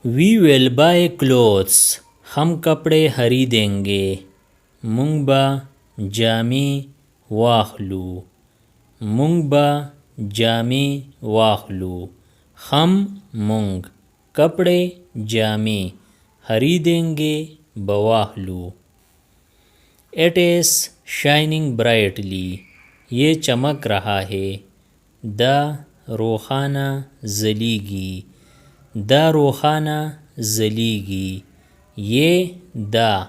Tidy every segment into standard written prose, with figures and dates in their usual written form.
We will buy clothes, हम कपड़े खरीदेंगे। मुंग बा जामी वाखलू, मुंग बा जामी वाखलू। हम मुंग कपड़े जामी खरीदेंगे बवाखलू। इट इज़ शाइनिंग ब्राइटली, ये चमक रहा है। द रोखाना जलीगी, द रोखाना जलीगी। ये द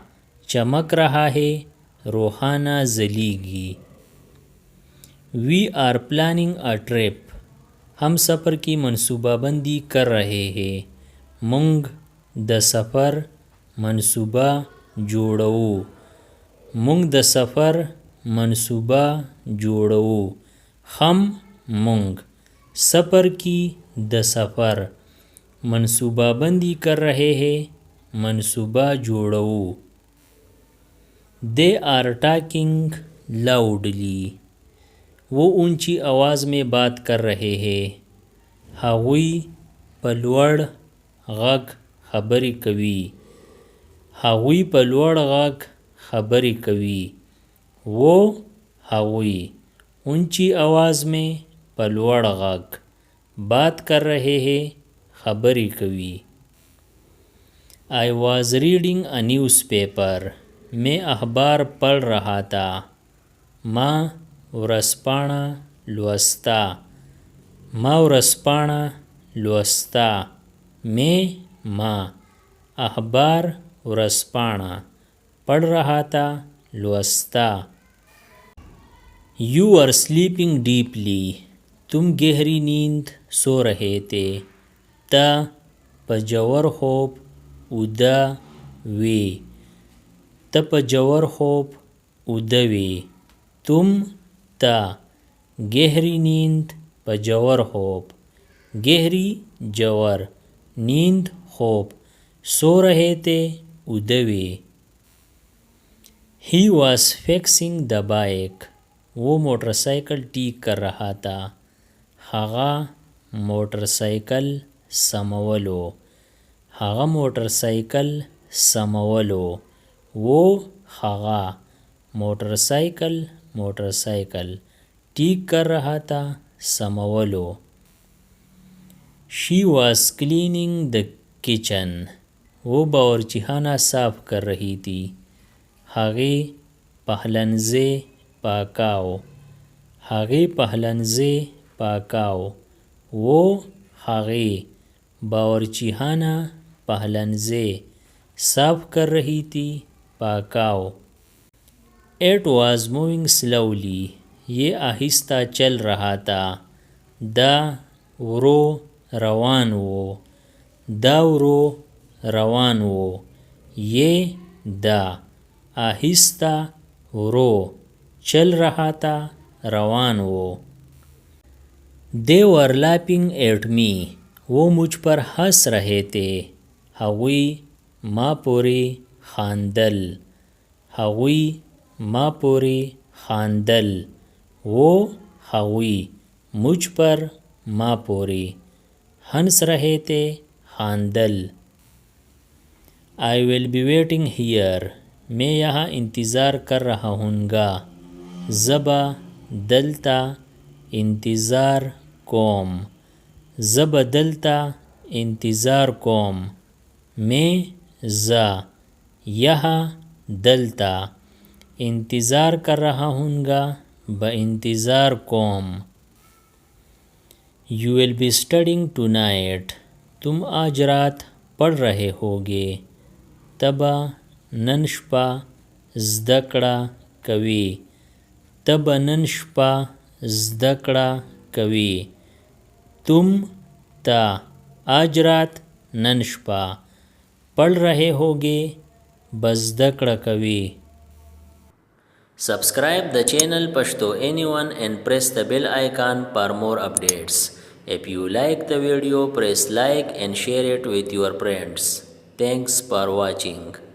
चमक रहा है, रोहाना जलीगी। We are planning a trip, हम सफ़र की मनसूबाबंदी कर रहे हैं। मुंग द सफ़र मनसूबा जोड़ो, मुंग द सफ़र मनसूबा जोड़ो। हम मुंग सफ़र की द सफ़र मनसूबाबंदी कर रहे हैं, मनसूबा जोड़ो। दे आर टॉकिंग लाउडली, वो ऊंची आवाज़ में बात कर रहे हैं। हागुई पलवड़ गग खबरी कवी, हागुई पलवड़ गग खबरी कवी। वो हागुई ऊंची आवाज़ में पलवड़ गग बात कर रहे हैं, खबरी कवी। I was reading a news paper, मैं अखबार पढ़ रहा था। माँ वरसपाणा लुअस्ता, माँ वरसपाणा लुअस्ता। मैं माँ अखबार वरसपाणा पढ़ रहा था, लुअस्ता। यू आर स्लीपिंग डीपली, तुम गहरी नींद सो रहे थे। ता पजवर होप उदा वे, तप जवर होप उदवे। तुम ता गहरी नींद पजवर होप, गहरी जवर नींद होप सो रहे थे, उदवे। He was fixing the bike, वो मोटरसाइकिल ठीक कर रहा था। हागा मोटरसाइकिल समवलो, हागा मोटरसाइकिल समवलो। वो हागा मोटरसाइकिल ठीक कर रहा था, समवलो। She was cleaning the kitchen, वो बावर्चीखाना साफ कर रही थी। हागे पहलनजे पाकाओ, हागे पहलनजे पाकाओ। वो हागे बावर्चीखाना पहलनजे साफ कर रही थी, पाकाओ। इट वॉज मूविंग स्लोली, ये आहिस्ता चल रहा था। द वरो रवान वो, द वरो रवान वो। ये द आहिस्ता वरो चल रहा था, रवान वो। दे वर लैपिंग एट मी, वो मुझ पर हंस रहे थे। हागुई माँ पोरे खानदल, हागुई माँ पोरे खानदल। वो हागुई मुझ पर माँ पोरे हंस रहे थे, खानदल। I will be waiting here, मैं यहाँ इंतज़ार कर रहा हूँगा। ज़बा दलता इंतज़ार कोम, ज़बा दलता इंतज़ार कोम। मैं ज़ा यहाँ दलता इंतज़ार कर रहा हूँगा, ब इंतज़ार कोम। You will be studying tonight, तुम आज रात पढ़ रहे होगे। तबा ननशपा ज़दकड़ा कवी, तब ननशपा ज़दकड़ा कवी। तुम ता आज रात ननशपा पढ़ रहे होगे, बज़दकड़ा कवी। Subscribe the channel Pashto Anyone and press the bell icon for more updates. If you like the video, press like and share it with your friends. Thanks for watching.